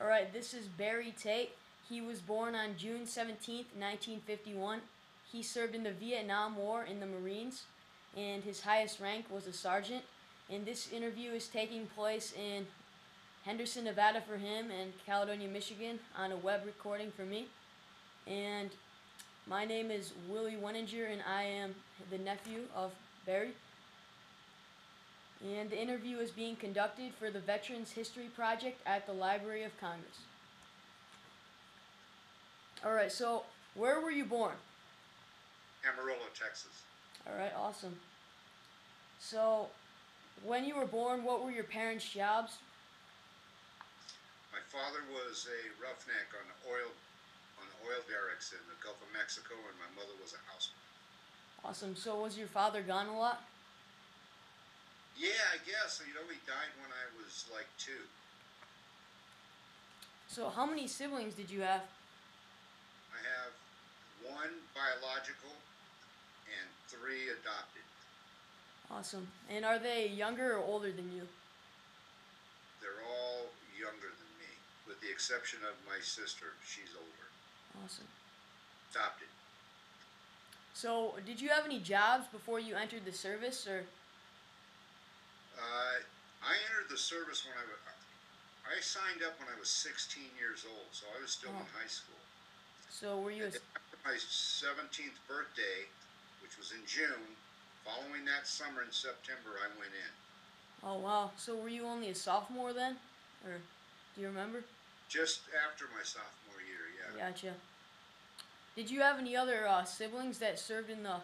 All right, this is Barry Tate. He was born on June 17th, 1951. He served in the Vietnam War in the Marines, and his highest rank was a sergeant. And this interview is taking place in Henderson, Nevada for him, and Caledonia, Michigan on a web recording for me. And my name is Willie Wenninger, and I am the nephew of Barry. And the interview is being conducted for the Veterans History Project at the Library of Congress. Alright, so where were you born? Amarillo, Texas. Alright, awesome. So, when you were born, what were your parents' jobs? My father was a roughneck on the oil derricks in the Gulf of Mexico, and my mother was a housewife. Awesome. So, was your father gone a lot? Yeah, I guess. He died when I was like 2. So, how many siblings did you have? I have 1 biological and 3 adopted. Awesome. And are they younger or older than you? They're all younger than me, with the exception of my sister. She's older. Awesome. Adopted. So, did you have any jobs before you entered the service, or? I entered the service when I signed up when I was 16 years old, so I was still in high school. So, were you? And after my 17th birthday, which was in June, following that summer in September, I went in. Oh wow. So, were you only a sophomore then, or do you remember? Just after my sophomore year, yeah. Gotcha. Did you have any other siblings that served in the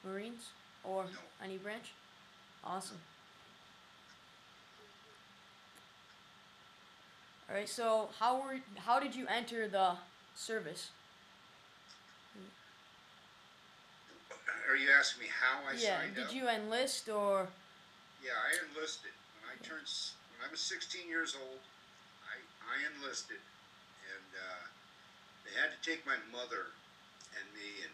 Marines or No. any branch? Awesome. All right. So how did you enter the service? Are you asking me how I Yeah. signed Did up? you enlist or? Yeah, I enlisted. When I was 16 years old, I enlisted, and they had to take my mother and me and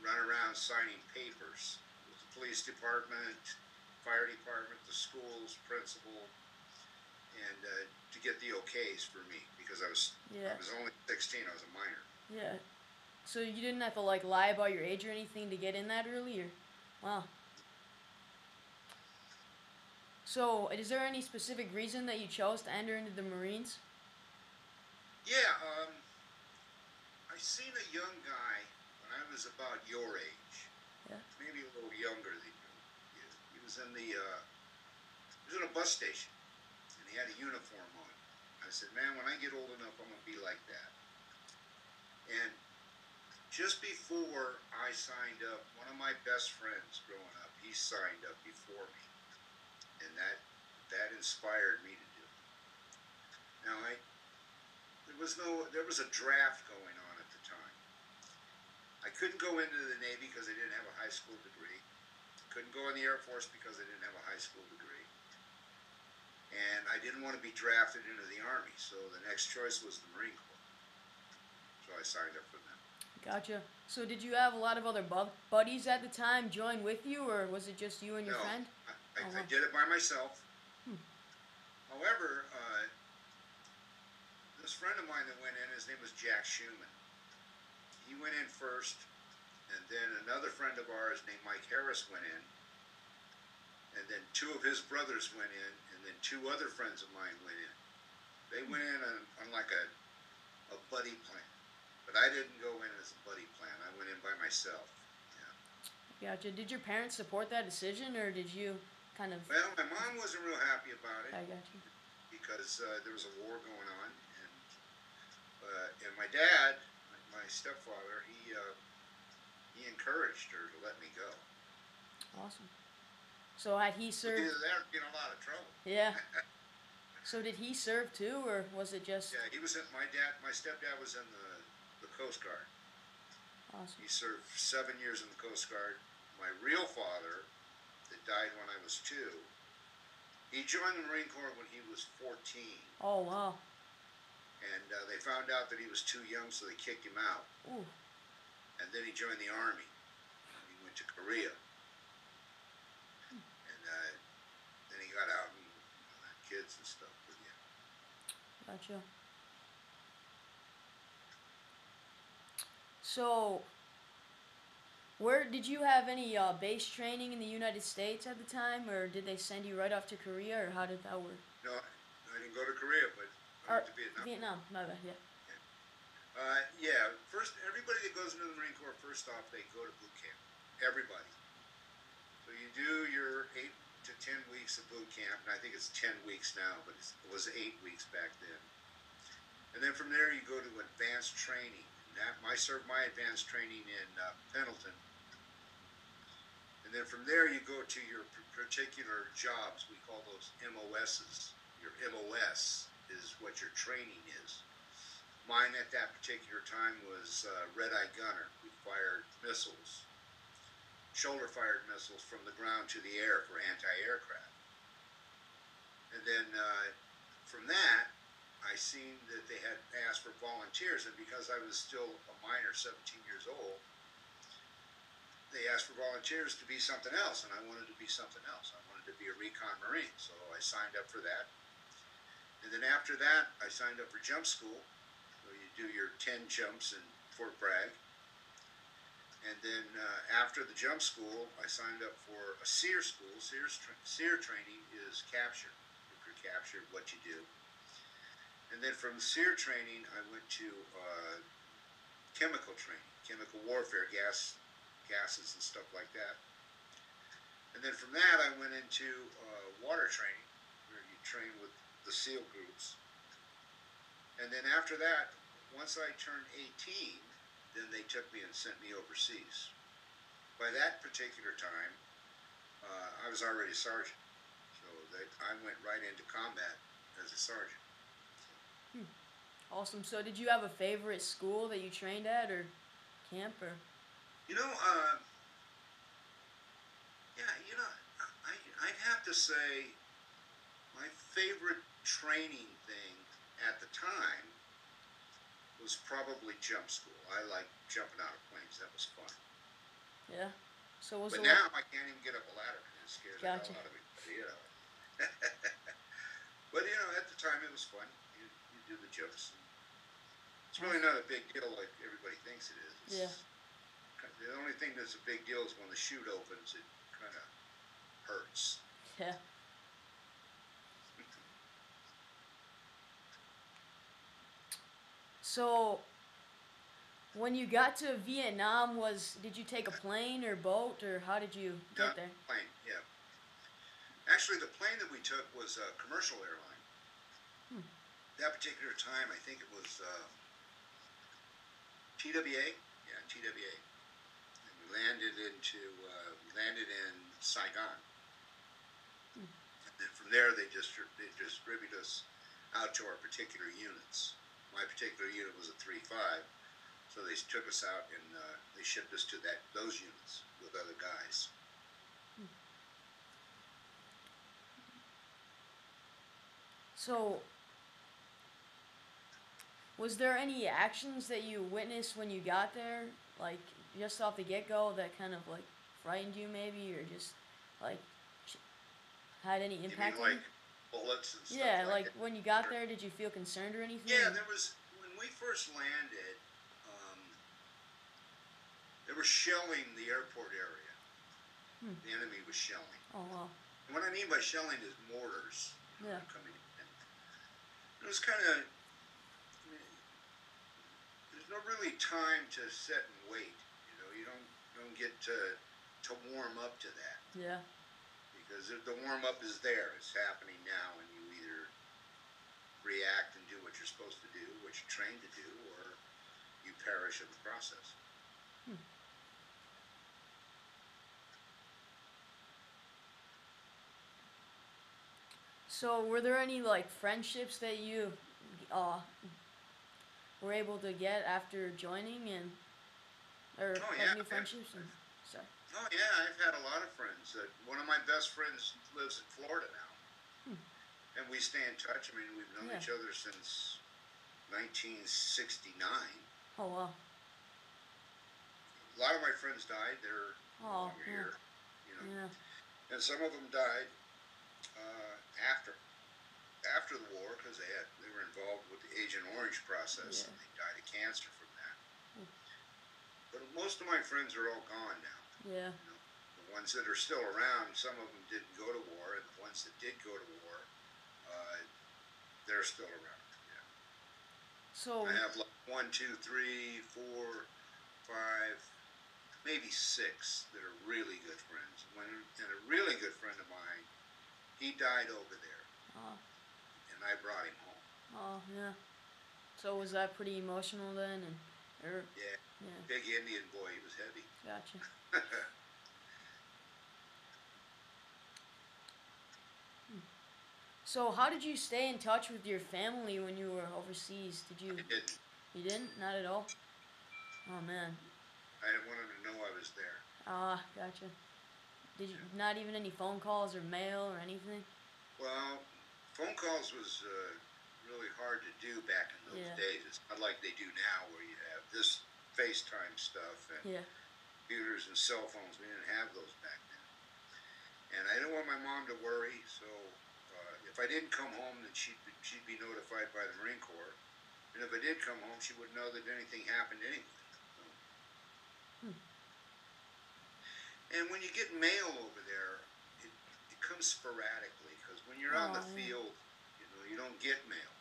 run around signing papers with the police department, fire department, the schools, principal, and to get the okays for me because I Yeah. was only 16. I was a minor. Yeah. So you didn't have to like lie about your age or anything to get in that early, or? Wow. So is there any specific reason that you chose to enter into the Marines? Yeah, I seen a young guy when I was about your age, Yeah. maybe a little younger than you. He was in he was in a bus station, and he had a uniform on. I said, man, when I get old enough, I'm gonna be like that. And just before I signed up, one of my best friends growing up, he signed up before me, and that inspired me to do it. Now there was a draft going on at the time. I couldn't go into the Navy because I didn't have a high school degree. Couldn't go in the Air Force because I didn't have a high school degree. And I didn't want to be drafted into the Army, so the next choice was the Marine Corps. So I signed up for them. Gotcha. So did you have a lot of other buddies at the time join with you, or was it just you and your No, friend? Oh, I wow. did it by myself. Hmm. However, this friend of mine that went in, his name was Jack Schumann. He went in first, and then another friend of ours named Mike Harris went in, and then 2 of his brothers went in, and then 2 other friends of mine went in. They went in on like a buddy plan, but I didn't go in as a buddy plan. I went in by myself. Yeah. Gotcha. Did your parents support that decision, or did you kind of? Well, my mom wasn't real happy about it I got you. because there was a war going on, and my dad, my stepfather, he encouraged her to let me go. Awesome. So had he served? Either that or be in a lot of trouble. Yeah. So did he serve too, or was it just? Yeah, he was in my stepdad was in the Coast Guard. Awesome. He served 7 years in the Coast Guard. My real father, that died when I was 2, he joined the Marine Corps when he was 14. Oh wow. And they found out that he was too young, so they kicked him out. Ooh. And then he joined the Army. He went to Korea. And then he got out and had kids and stuff. But yeah. Gotcha. So, where did you have any base training in the United States at the time, or did they send you right off to Korea, or how did that work? No, I didn't go to Korea, but I Or went to Vietnam. Vietnam, my bad. Yeah. Yeah, first, everybody that goes into the Marine Corps, first off, they go to boot camp. Everybody. So you do your 8 to 10 weeks of boot camp, and I think it's 10 weeks now, but it was 8 weeks back then. And then from there, you go to advanced training. And I served my advanced training in Pendleton. And then from there, you go to your particular jobs. We call those MOSs. Your MOS is what your training is. Mine at that particular time was redeye gunner. We fired missiles, shoulder-fired missiles from the ground to the air for anti-aircraft. And then from that, I seen that they had asked for volunteers, and because I was still a minor, 17 years old, they asked for volunteers to be something else, and I wanted to be something else. I wanted to be a Recon Marine, so I signed up for that. And then after that, I signed up for jump school. So you do your 10 jumps in Fort Bragg. And then after the jump school, I signed up for a SERE school. SERE training is capture. If you're captured, what you do. And then from SERE training, I went to chemical training, chemical warfare, gases and stuff like that. And then from that, I went into water training, where you train with the SEAL groups. And then after that, once I turned 18, then they took me and sent me overseas. By that particular time, I was already a sergeant, so I went right into combat as a sergeant. Awesome. So, did you have a favorite school that you trained at, or camp, or? You know, yeah, you know, I'd have to say my favorite training thing at the time was probably jump school. I liked jumping out of planes. That was fun. Yeah. So was But it? now I can't even get up a ladder because it scares the Gotcha. hell out of me. You know. But you know, at the time it was fun. You do the jumps. It's really not a big deal like everybody thinks it is. Yeah. The only thing that's a big deal is when the chute opens, it kind of hurts. Yeah. So, when you got to Vietnam, did you take a plane or boat, or how did you Yeah, get there? plane, yeah. Actually, the plane that we took was a commercial airline. That particular time, I think it was TWA. Yeah, TWA. And we landed in Saigon. And then from there, they distributed us out to our particular units. My particular unit was a 3-5, so they took us out and they shipped us to those units with other guys. So, was there any actions that you witnessed when you got there, like just off the get-go, that kind of like frightened you, maybe, or just like had any You impact mean on you? like bullets and stuff Yeah, like like that? when you got there, did you feel concerned or anything? Yeah, there was, when we first landed, they were shelling the airport area. The enemy was shelling. Oh wow. And what I mean by shelling is mortars, Yeah. coming in. It was kind of, there's no really time to sit and wait. You know, you don't get to warm up to that, Yeah. because the warm up is there. It's happening now, and you either react and do what you're supposed to do, what you're trained to do, or you perish in the process. So, were there any like friendships that you uh were able to get after joining, and or Oh like yeah, new friendships? And sorry. oh yeah, I've had a lot of friends. One of my best friends lives in Florida now, and we stay in touch. I mean, we've known Yeah. each other since 1969. Oh wow. A lot of my friends died. They're no Oh longer yeah. here, you know, Yeah. and some of them died after after the war because they were involved with the Agent Orange process Yeah. and they died of cancer from that. Mm. But most of my friends are all gone now. Yeah. You know, the ones that are still around, some of them didn't go to war, and the ones that did go to war, uh, they're still around. Yeah. So, I have like 1, 2, 3, 4, 5, maybe 6 that are really good friends. And a really good friend of mine, he died over there, uh, and I brought him home. oh yeah. So was that pretty emotional then? And or Yeah, yeah, big Indian boy, he was heavy. gotcha. So how did you stay in touch with your family when you were overseas? Did you? I didn't. You didn't? Not at all. Oh man. I didn't want him to know I was there. Ah, gotcha. Did you not even any phone calls or mail or anything? Well, phone calls was really hard to do back in those Yeah. days. It's not like they do now where you have this FaceTime stuff and Yeah. computers and cell phones. We didn't have those back then. And I didn't want my mom to worry, so if I didn't come home, then she'd be notified by the Marine Corps. And if I did come home, she would know that anything happened anyway. So. Hmm. And when you get mail over there, it comes sporadically because when you're on Oh the yeah. field, you don't get mail.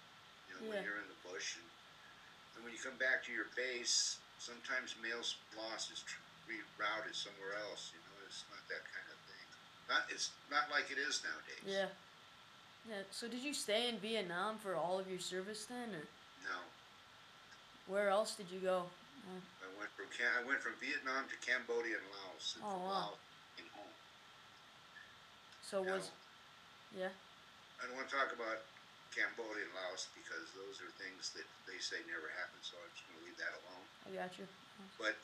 When Yeah. you're in the bush, and when you come back to your base, sometimes mail's lost, is rerouted somewhere else. It's not that kind of thing. It's not like it is nowadays. Yeah. Yeah. So did you stay in Vietnam for all of your service then, or No, where else did you go? Uh, I went from Vietnam to Cambodia and Laos, and oh from wow. Laos came home. So Now, was yeah. I don't want to talk about Cambodia and Laos because those are things that they say never happened, so I'm just going to leave that alone. I got you. But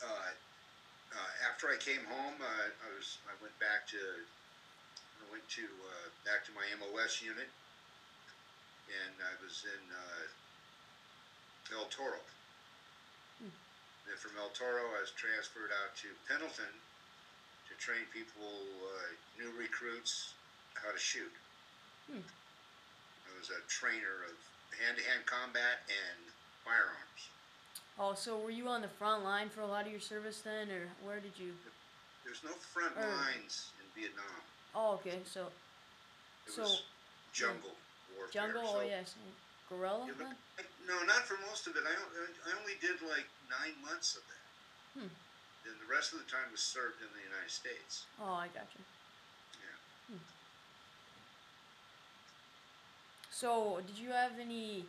after I came home, I went back to back to my MOS unit, and I was in El Toro. Hmm. And from El Toro, I was transferred out to Pendleton to train people, new recruits, how to shoot. Hmm. I was a trainer of hand-to-hand combat and firearms. Oh, so were you on the front line for a lot of your service then, or where did you? There's no front Or lines in Vietnam. oh, okay. So It so was yeah. jungle warfare. Jungle. So Oh yes. Guerrilla then. no, not for most of it. I only did like 9 months of that. Hmm. Then the rest of the time was served in the United States. Oh, I got you. Yeah. Hmm. So did you have any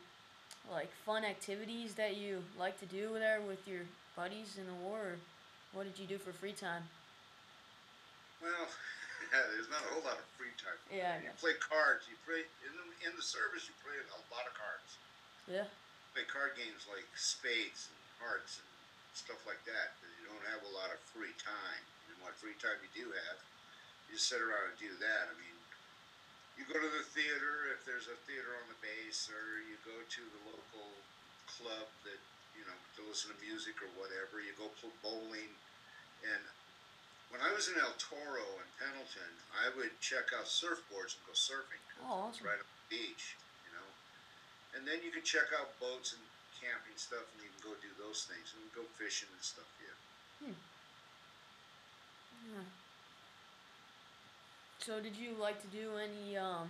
like fun activities that you like to do there with your buddies in the war? Or what did you do for free time? Well, there's not a whole lot of free time. Yeah, I You got play cards. You play in the service. You play a lot of cards. you. Yeah. You play card games like spades and hearts and stuff like that. But you don't have a lot of free time. And what free time you do have, you just sit around and do that. I mean, you go to the theater if there's a theater on the base, or you go to the local club that to listen to music or whatever. You go play bowling, and when I was in El Toro and Pendleton, I would check out surfboards and go surfing because Oh, it was awesome. right on the beach, And then you could check out boats and camping stuff, and you can go do those things, and we go fishing and stuff. Yeah. Hmm. Yeah. So did you like to do any I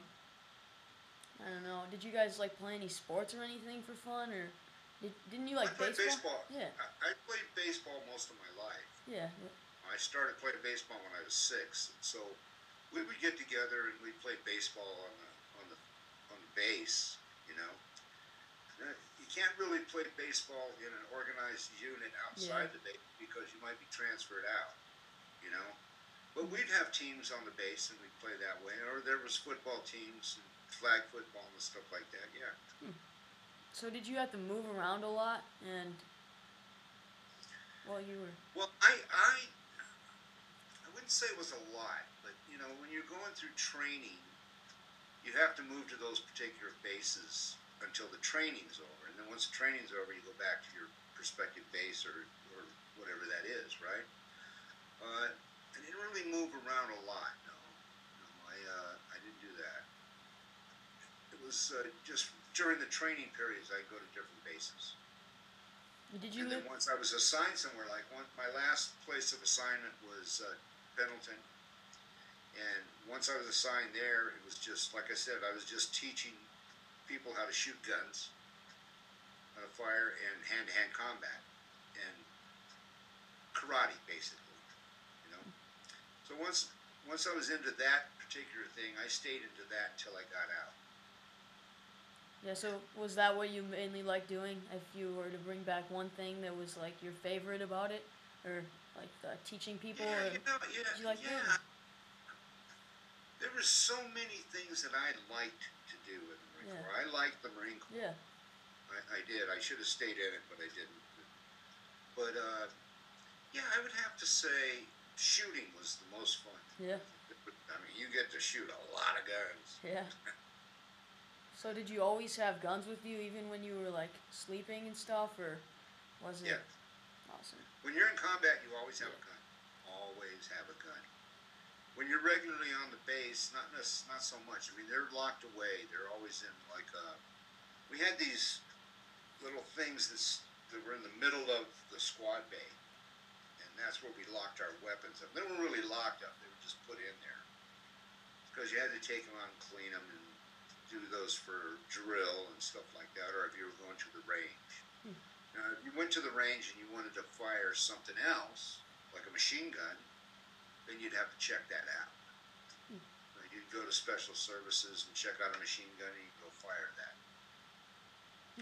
don't know. Did you guys like play any sports or anything for fun, or didn't you I like played baseball? baseball. Yeah. I played baseball most of my life. Yeah. I started playing baseball when I was 6, and so we would get together and we'd play baseball on the base. You can't really play baseball in an organized unit Yeah. outside the base because you might be transferred out. You know, but we'd have teams on the base and we'd play that way, or there was football teams and flag football and stuff like that. Yeah. Hmm. So did you have to move around a lot and while you were? Well, I wouldn't say it was a lot, but when you're going through training, you have to move to those particular bases until the training's over, and then once the training's over, you go back to your prospective base or whatever that is, right? I didn't really move around a lot. No, I didn't do that. was just during the training periods, I'd go to different bases. Did you And then live? once I was assigned somewhere, like my last place of assignment was Pendleton. And once I was assigned there, it was just, like I said, I was just teaching people how to shoot guns, how to fire, and hand-to-hand combat, and karate, basically, you know. So once I was into that particular thing, I stayed into that until I got out. Yeah. So was that what you mainly like doing? If you were to bring back one thing that was like your favorite about it, or like teaching people, Yeah, or you know, yeah, did you like doing? yeah. There were so many things that I liked to do in the Marine Yeah. Corps. I liked the Marine Corps. Yeah. I did. I should have stayed in it, but I didn't. But yeah, I would have to say shooting was the most fun. Yeah. I mean, you get to shoot a lot of guns. Yeah. So did you always have guns with you, even when you were like sleeping and stuff, or was it Yeah. awesome? When you're in combat, you always have Yeah. a gun. Always have a gun. When you're regularly on the base, not so much. I mean, they're locked away. They're always in like we had these little things that were in the middle of the squad bay, and that's where we locked our weapons up. They weren't really locked up; they were just put in there because you had to take them out and clean them and do those for drill and stuff like that, or if you were going to the range. Hmm. Now, if you went to the range and you wanted to fire something else, like a machine gun, then you'd have to check that out. Hmm. You'd go to special services and check out a machine gun and you'd go fire that.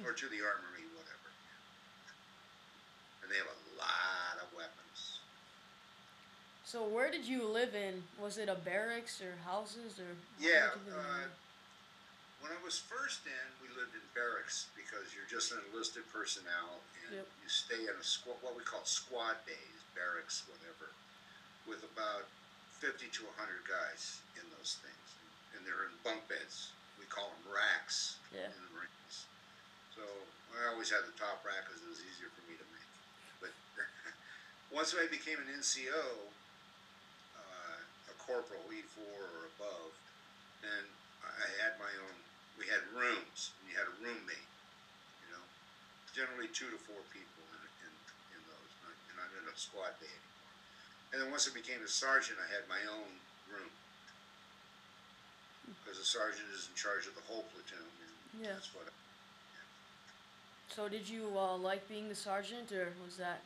Or to the armory, whatever. And they have a lot of weapons. So where did you live in? Was it a barracks or houses or? Yeah, Where did you live in? when I was first in, we lived in barracks because you're just an enlisted personnel and Yep. you stay in a what we call squad bays, barracks, whatever, with about 50 to 100 guys in those things. And they're in bunk beds. We call them racks Yeah. in the Marines. So I always had the top rack because it was easier for me to make. But once I became an NCO, a corporal, E4 or above, then I had my own. We had rooms, and you had a roommate. You know, generally 2 to 4 people in those. And I'm in a squad bay anymore. And then once I became a sergeant, I had my own room because the sergeant is in charge of the whole platoon, and Yeah. that's what. So did you like being the sergeant, or was that?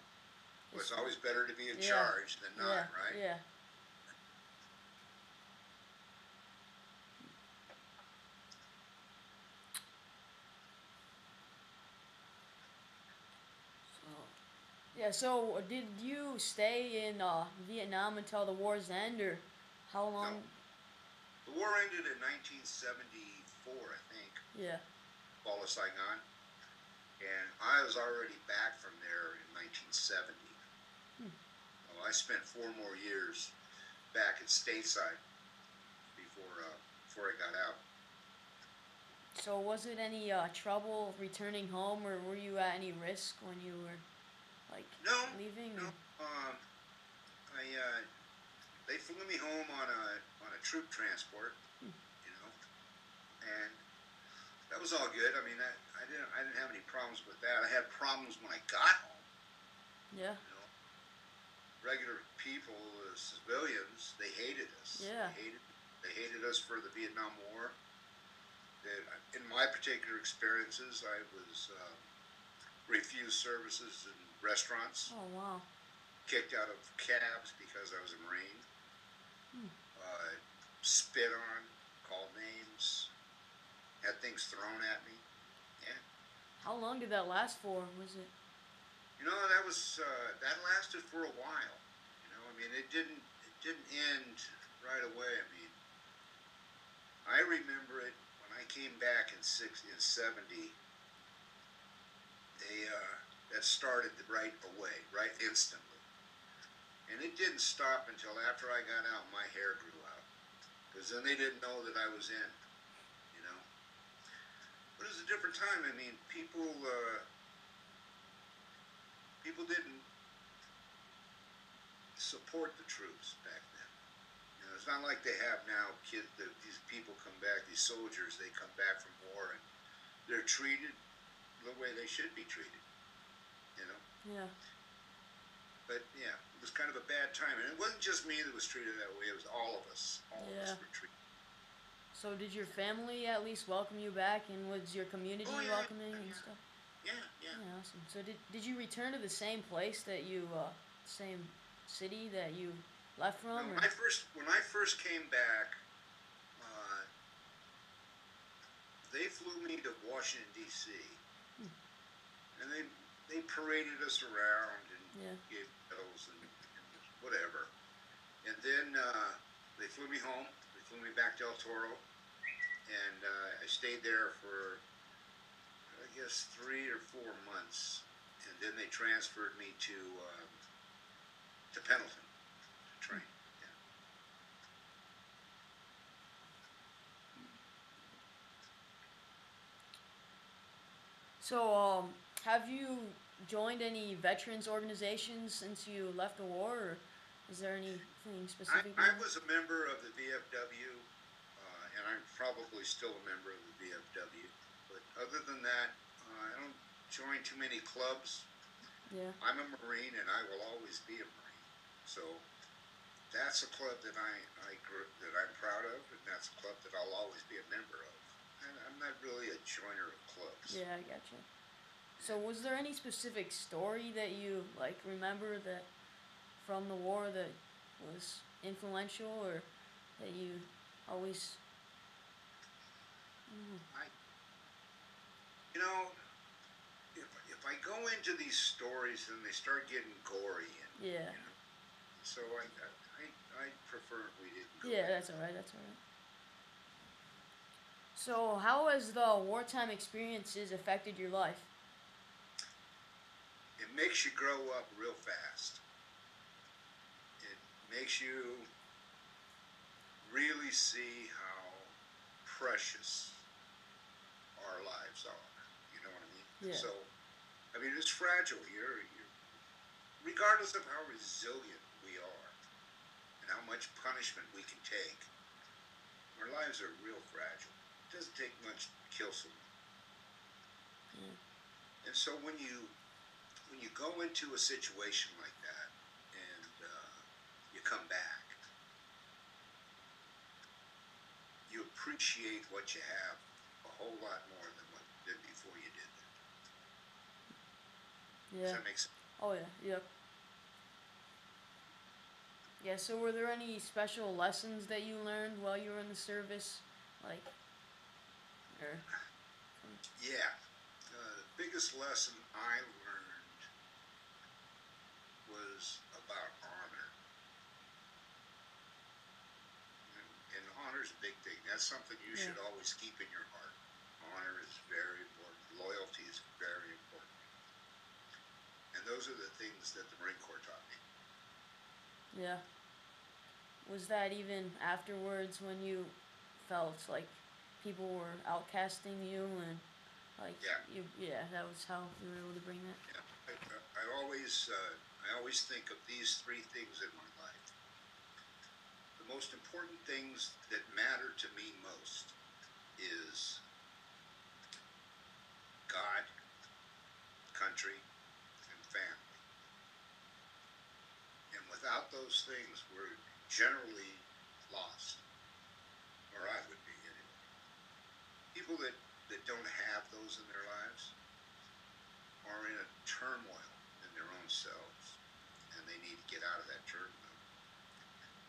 Well, it's always better to be in Yeah. charge than not, Yeah. right? Yeah. So, yeah. So did you stay in Vietnam until the war's end, or how No, long? the war ended in 1974, I think, Yeah. fall of Saigon, and I was already back from there in 1970. Hmm. Well, I spent 4 more years back at stateside before I got out. So was it any trouble returning home, or were you at any risk when you were like No, leaving? no. Or? I they flew me home on a troop transport, Hmm. you know, and that was all good. I mean, I didn't have any problems with that. I had problems when I got home. Yeah. You know, regular people, civilians, they hated us. Yeah. They hated us for the Vietnam War. In my particular experiences, I was refused services in restaurants, Oh wow. kicked out of cabs because I was a Marine, Hmm. uh, spit on, called names, had things thrown at me. Yeah, How long did that last for? Was it? you know that lasted for a while. You know, I mean it didn't end right away. I mean, I remember it when I came back in 70. They that started right away, right instantly, and it didn't stop until after I got out. My hair grew out because then they didn't know that I was in. You know, but it was a different time. I mean, people didn't support the troops back then. You know, It's not like they have now. These people come back. These soldiers, they come back from war and they're treated the way they should be treated. You know. Yeah. But yeah, it was kind of a bad time, and it wasn't just me that was treated that way. It was all of us. All of us Yeah. were treated. So did your family at least welcome you back, and was your community Oh yeah, welcoming and yeah, stuff? yeah, yeah. Yeah, awesome. So did you return to the same place that you same city that you left No, from, or? when I first came back, uh, they flew me to Washington D.C. Hmm. and they paraded us around and Yeah. gave medals and whatever. And then they flew me home. They flew me back to El Toro, and I stayed there for I guess 3 or 4 months, and then they transferred me to Pendleton to train. Yeah. So have you joined any veterans organizations since you left the war, or is there anything specific I going on? was a member of the VFW, and I'm probably still a member of the VFW. But other than that, I don't join too many clubs. Yeah. I'm a Marine, and I will always be a Marine. So that's a club that I'm proud of, and that's a club that I'll always be a member of. And I'm not really a joiner of clubs. Yeah, I gotcha. So was there any specific story that you like remember that from the war that was influential, or that you always? Mm, I, you know, if I go into these stories, then they start getting gory, and yeah. so I prefer if we didn't go Yeah, into that's that. alright. That's alright. So how has the wartime experiences affected your life? It makes you grow up real fast. It makes you really see how precious our lives are. You know what I mean? Yeah. So, I mean, it's fragile. Regardless of how resilient we are and how much punishment we can take, our lives are real fragile. It doesn't take much to kill someone. Yeah. And so when you go into a situation like that and you come back, you appreciate what you have a whole lot more than what you did before you did that. Does Yeah. that make sense? Oh yeah. Yep. Yeah. So were there any special lessons that you learned while you were in the service, like, or? Yeah. The biggest lesson I learned was about honor. And honor is a big thing. That's something you Yeah. should always keep in your heart. Honor is very important. Loyalty is very important. And those are the things that the Marine Corps taught me. Yeah. Was that even afterwards when you felt like people were outcasting you, and like Yeah, you? Yeah, that was how you were able to bring that. yeah. I always think of these three things in my life. The most important things that matter to me most is God, country, and family. And without those things, we're generally lost, or I would be anyway. People that don't have those in their lives are in a turmoil in their own selves, and they need to get out of that turmoil.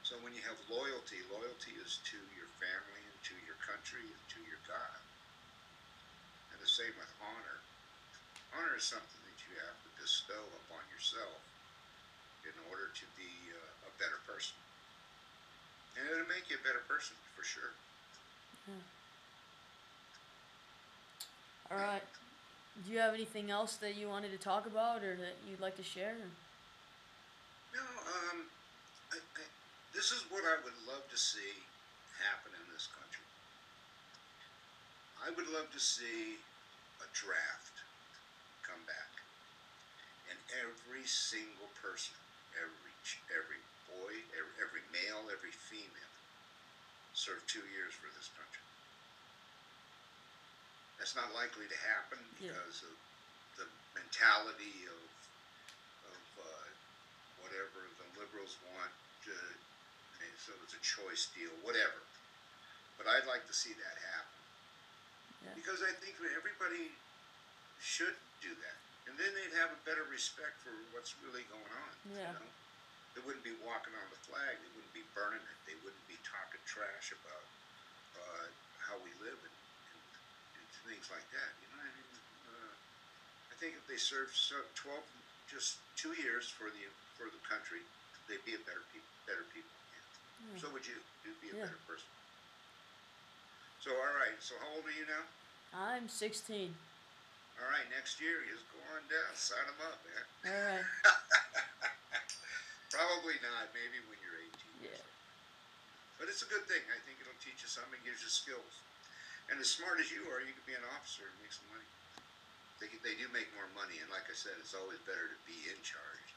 So when you have loyalty, loyalty is to your family and to your country and to your God. And the same with honor. Honor is something that you have to bestow upon yourself in order to be a better person. And it'll make you a better person for sure. Yeah. All right. Do you have anything else that you wanted to talk about, or that you'd like to share? No, this is what I would love to see happen in this country. I would love to see a draft come back, and every single person, every boy, every male, every female, serve 2 years for this country. That's not likely to happen Yeah. because of the mentality of whatever the liberals want to, so it's a choice deal, whatever. But I'd like to see that happen Yeah. because I think that everybody should do that, and then they'd have a better respect for what's really going on. Yeah. You know, they wouldn't be walking on the flag. They wouldn't be burning it. They wouldn't be talking trash about how we live and things like that. You know what I mean? I think if they served 12, just 2 years for the country, they'd be a better people. Yeah. So would you? You'd be a Yeah. better person. So all right. So how old are you now? I'm 16. All right. Next year, you just go on down. Sign them up, man. All right. Probably not. Maybe when you're 18. Yeah. But it's a good thing. I think it'll teach you something, gives you skills. And as smart as you are, you can be an officer and make some money. They do make more money, and like I said, it's always better to be in charge